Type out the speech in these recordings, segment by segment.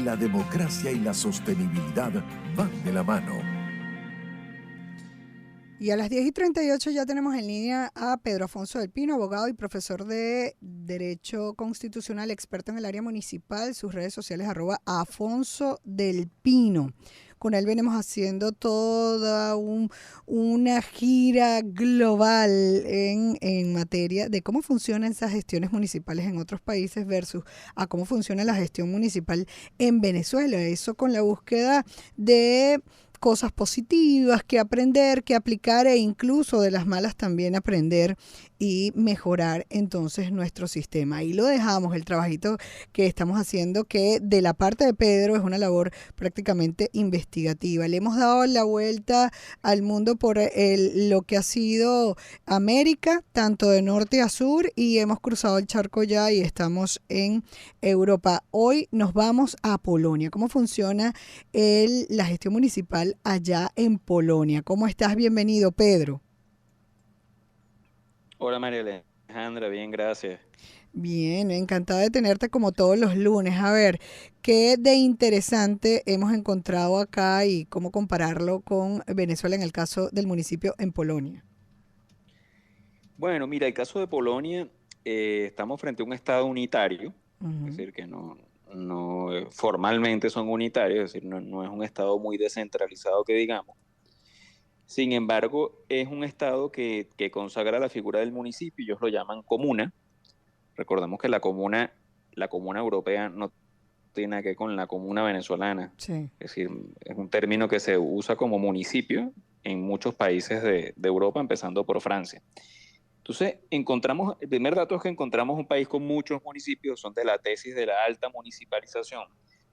La democracia y la sostenibilidad van de la mano. Y a las 10:38 ya tenemos en línea a Pedro Afonso del Pino, abogado y profesor de Derecho Constitucional, experto en el área municipal. Sus redes sociales @Afonso del Pino. Con él venimos haciendo toda una gira global en materia de cómo funcionan esas gestiones municipales en otros países versus a cómo funciona la gestión municipal en Venezuela. Eso con la búsqueda de cosas positivas que aprender, que aplicar e incluso de las malas también aprender y mejorar entonces nuestro sistema. Ahí lo dejamos, el trabajito que estamos haciendo, que de la parte de Pedro es una labor prácticamente investigativa. Le hemos dado la vuelta al mundo por lo que ha sido América, tanto de norte a sur, y hemos cruzado el charco ya y estamos en Europa. Hoy nos vamos a Polonia. ¿Cómo funciona la gestión municipal allá en Polonia? ¿Cómo estás? Bienvenido, Pedro. Hola María Alejandra, bien, gracias. Bien, encantada de tenerte como todos los lunes. A ver, ¿qué de interesante hemos encontrado acá y cómo compararlo con Venezuela en el caso del municipio en Polonia? Bueno, mira, el caso de Polonia, estamos frente a un estado unitario, es Uh-huh. decir, que no formalmente son unitarios, es decir, no es un estado muy descentralizado que digamos. Sin embargo, es un estado que consagra la figura del municipio, ellos lo llaman comuna. Recordemos que la comuna europea no tiene nada que ver con la comuna venezolana. Sí. Es decir, es un término que se usa como municipio en muchos países de Europa, empezando por Francia. Entonces, el primer dato es que encontramos un país con muchos municipios, son de la tesis de la alta municipalización.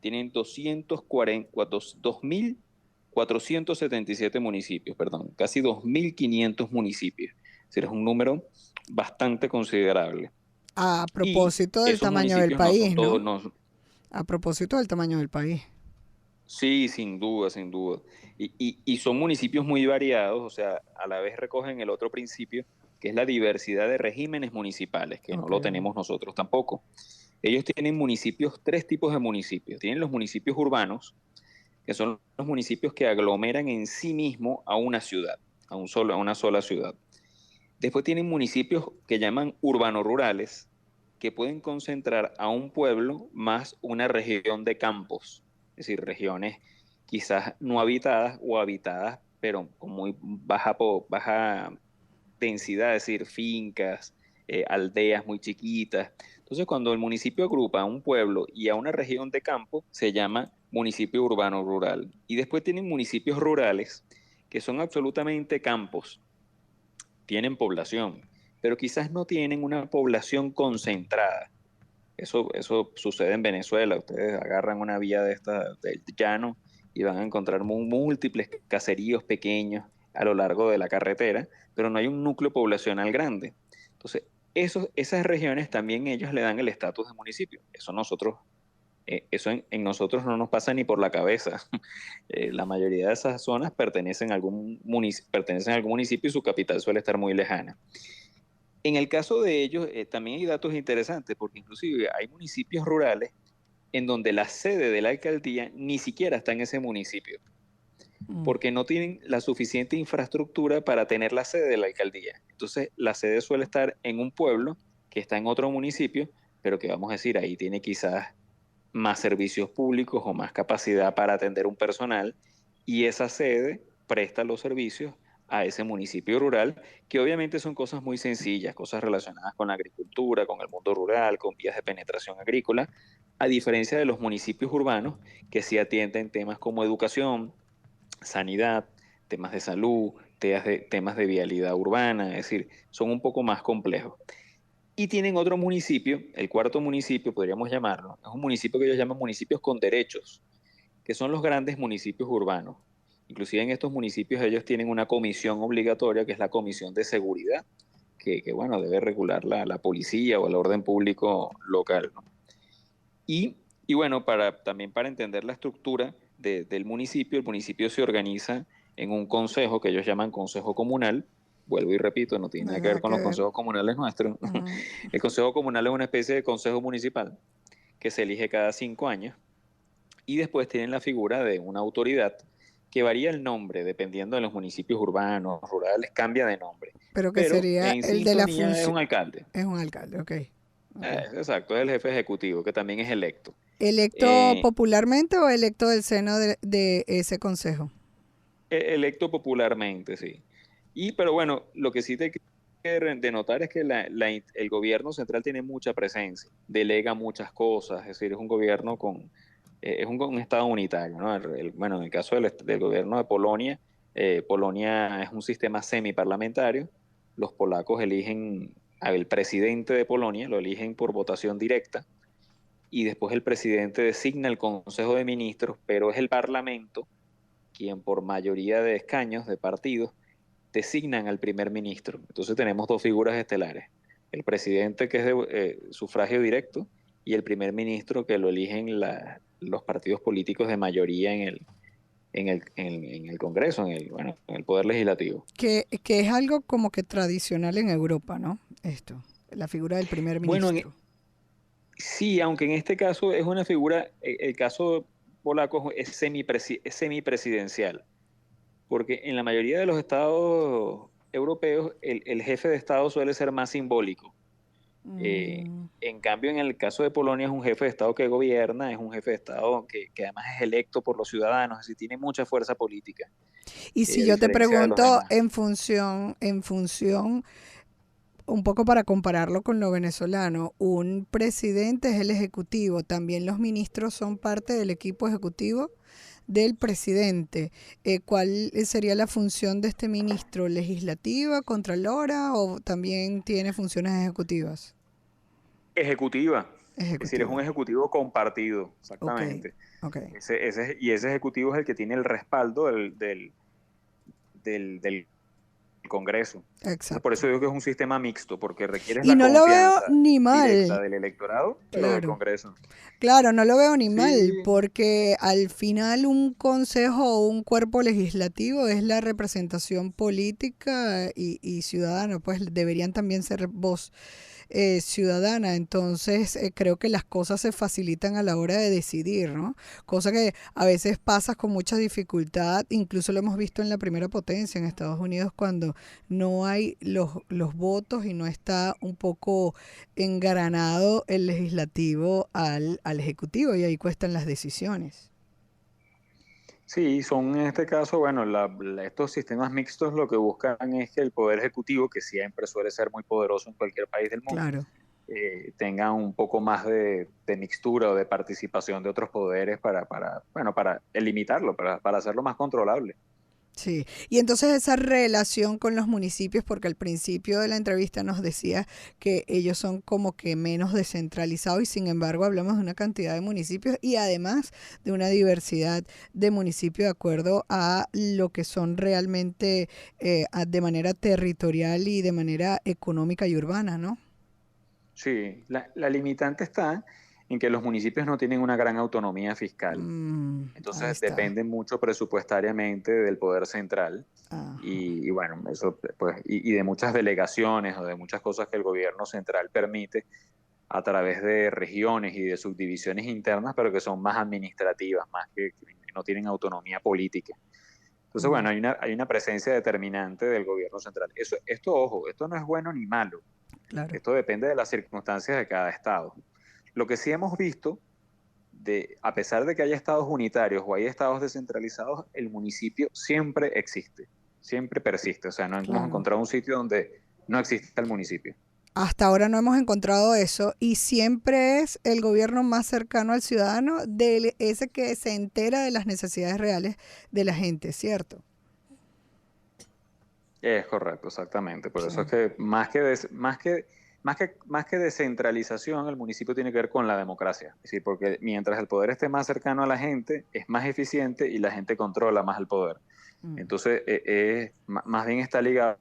Tienen 2.477 municipios, perdón, casi 2.500 municipios. Es decir, es un número bastante considerable. A Y propósito del esos tamaño del municipios no son país, todos, ¿no? no, A propósito del tamaño del país. sí, sin duda, sin duda. Y son municipios muy variados, o sea, a la vez recogen el otro principio, que es la diversidad de regímenes municipales, que no Ok. lo tenemos nosotros tampoco. Ellos tienen municipios, tres tipos de municipios. Tienen los municipios urbanos, que son los municipios que aglomeran en sí mismo a una ciudad, a una sola ciudad. Después tienen municipios que llaman urbano-rurales, que pueden concentrar a un pueblo más una región de campos, es decir, regiones quizás no habitadas o habitadas, pero con muy baja densidad, es decir, fincas, aldeas muy chiquitas. Entonces, cuando el municipio agrupa a un pueblo y a una región de campo, se llama municipio urbano rural. Y después tienen municipios rurales, que son absolutamente campos, tienen población, pero quizás no tienen una población concentrada. Eso sucede en Venezuela. Ustedes agarran una vía de esta, del llano y van a encontrar múltiples caseríos pequeños a lo largo de la carretera, pero no hay un núcleo poblacional grande. Entonces, esas regiones también ellos le dan el estatus de municipio. Eso en nosotros no nos pasa ni por la cabeza. La mayoría de esas zonas pertenecen a algún municipio y su capital suele estar muy lejana. En el caso de ellos, también hay datos interesantes, porque inclusive hay municipios rurales en donde la sede de la alcaldía ni siquiera está en ese municipio, Mm. porque no tienen la suficiente infraestructura para tener la sede de la alcaldía. Entonces, la sede suele estar en un pueblo que está en otro municipio, pero que vamos a decir, ahí tiene quizás más servicios públicos o más capacidad para atender un personal, y esa sede presta los servicios a ese municipio rural, que obviamente son cosas muy sencillas, cosas relacionadas con la agricultura, con el mundo rural, con vías de penetración agrícola, a diferencia de los municipios urbanos que sí atienden temas como educación, sanidad, temas de salud, temas de vialidad urbana, es decir, son un poco más complejos. Y tienen otro municipio, el cuarto municipio podríamos llamarlo, es un municipio que ellos llaman municipios con derechos, que son los grandes municipios urbanos. Inclusive en estos municipios ellos tienen una comisión obligatoria, que es la comisión de seguridad, bueno, debe regular la policía o el orden público local, ¿no? Y bueno, también para entender la estructura del municipio, el municipio se organiza en un consejo que ellos llaman consejo comunal. Vuelvo y repito, no tiene No hay nada que ver nada con que los ver. consejos comunales nuestros. Mm. El consejo comunal es una especie de consejo municipal que se elige cada 5 años Y después tienen la figura de una autoridad que varía el nombre dependiendo de los municipios urbanos, rurales, cambia de nombre. Pero que Pero sería en el de la sintonía es función. un alcalde. Es un alcalde, ok. Ok. Exacto, es el jefe ejecutivo, que también es electo. ¿Electo Eh, popularmente o electo del seno de ese consejo? Electo popularmente, sí. Pero bueno, lo que sí te que denotar es que el gobierno central tiene mucha presencia, delega muchas cosas, es decir, es un gobierno es un estado unitario, ¿no? Bueno, en el caso del gobierno de Polonia, Polonia es un sistema semiparlamentario, los polacos eligen al presidente de Polonia, lo eligen por votación directa, y después el presidente designa el Consejo de Ministros, pero es el Parlamento quien por mayoría de escaños de partidos designan al primer ministro. Entonces tenemos dos figuras estelares, el presidente que es de sufragio directo y el primer ministro que lo eligen los partidos políticos de mayoría en el Congreso, bueno, en el Poder Legislativo. Que es algo como que tradicional en Europa, ¿no? Esto, la figura del primer Bueno, ministro. sí, aunque en este caso es una figura, el caso polaco es semipresidencial, porque en la mayoría de los estados europeos el jefe de estado suele ser más simbólico. Mm. En cambio, en el caso de Polonia es un jefe de estado que gobierna, es un jefe de estado que además es electo por los ciudadanos, es decir, tiene mucha fuerza política, Y si a yo te diferencia de los pregunto demás. en función, un poco para compararlo con lo venezolano, un presidente es el ejecutivo, también los ministros son parte del equipo ejecutivo del presidente. ¿Cuál sería la función de este ministro? ¿Legislativa, contralora o también tiene funciones ejecutivas? Ejecutiva, es decir, es un Ejecutiva. ejecutivo compartido, Ok, exactamente. ok. Y ese ejecutivo es el que tiene el respaldo del Congreso. Entonces, por Exacto. eso digo que es un sistema mixto, porque requieres Y la no lo veo confianza ni directa mal, del electorado, pero del claro. Congreso. Claro, no lo veo ni mal, Sí, porque al final un consejo o un cuerpo legislativo es la representación política y ciudadana, pues deberían también ser voz ciudadana. Entonces creo que las cosas se facilitan a la hora de decidir, ¿no? Cosa que a veces pasa con mucha dificultad, incluso lo hemos visto en la primera potencia, en Estados Unidos, cuando no hay los votos y no está un poco engranado el legislativo al ejecutivo y ahí cuestan las decisiones. sí, son en este caso, bueno, estos sistemas mixtos lo que buscan es que el poder ejecutivo, que siempre suele ser muy poderoso en cualquier país del mundo, Claro. tenga un poco más de mixtura o de participación de otros poderes bueno, para limitarlo, para hacerlo más controlable. Sí, y entonces esa relación con los municipios, porque al principio de la entrevista nos decía que ellos son como que menos descentralizados y sin embargo hablamos de una cantidad de municipios y además de una diversidad de municipios de acuerdo a lo que son realmente de manera territorial y de manera económica y urbana, ¿no? Sí, la limitante está en que los municipios no tienen una gran autonomía fiscal. Ahí Entonces está. dependen mucho presupuestariamente del poder central Ajá. y bueno, eso pues, y de muchas delegaciones o de muchas cosas que el gobierno central permite a través de regiones y de subdivisiones internas, pero que son más administrativas, más que no tienen autonomía política. Entonces, Mm, bueno, hay una presencia determinante del gobierno central. Esto, ojo, esto no es bueno ni malo. claro. Esto depende de las circunstancias de cada estado. Lo que sí hemos visto a pesar de que haya estados unitarios o hay estados descentralizados, el municipio siempre existe, siempre persiste. O sea, no hemos Claro. encontrado un sitio donde no exista el municipio. Hasta ahora no hemos encontrado eso y siempre es el gobierno más cercano al ciudadano, ese que se entera de las necesidades reales de la gente, ¿cierto? Es correcto, exactamente. Por Sí. eso es que más que descentralización, el municipio tiene que ver con la democracia. Es decir, porque mientras el poder esté más cercano a la gente, es más eficiente y la gente controla más el poder. Mm. Entonces, más bien está ligado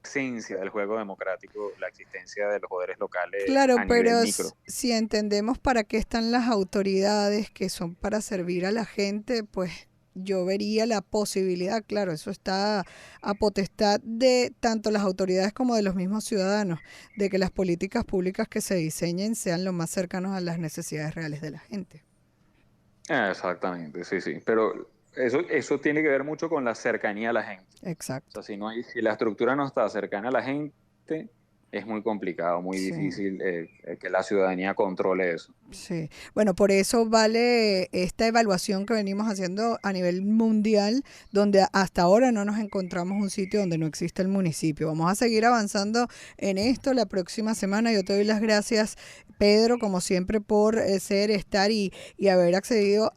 esencia del juego democrático, la existencia de los poderes locales Claro, a nivel pero micro. si entendemos para qué están las autoridades que son para servir a la gente, pues yo vería la posibilidad, claro, eso está a potestad de tanto las autoridades como de los mismos ciudadanos, de que las políticas públicas que se diseñen sean lo más cercanos a las necesidades reales de la gente. Exactamente, sí, sí. Pero eso tiene que ver mucho con la cercanía a la gente. O Exacto. sea, si la estructura no está cercana a la gente, es muy complicado, muy Sí. difícil que la ciudadanía controle eso. Sí, bueno, por eso vale esta evaluación que venimos haciendo a nivel mundial, donde hasta ahora no nos encontramos un sitio donde no existe el municipio. Vamos a seguir avanzando en esto la próxima semana. Yo te doy las gracias, Pedro, como siempre, por estar y haber accedido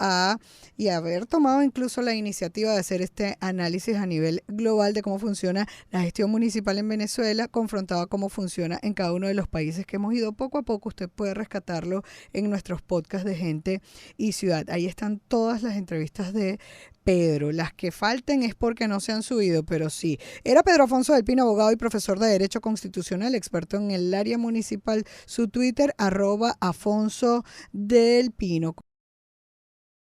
y haber tomado incluso la iniciativa de hacer este análisis a nivel global de cómo funciona la gestión municipal en Venezuela, confrontado a cómo funciona en cada uno de los países que hemos ido poco a poco. Usted puede rescatarlo en nuestros podcasts de Gente y Ciudad. Ahí están todas las entrevistas de Pedro. Las que falten es porque no se han subido, pero sí. Era Pedro Afonso del Pino, abogado y profesor de Derecho Constitucional, experto en el área municipal. Su Twitter, @Afonso del Pino.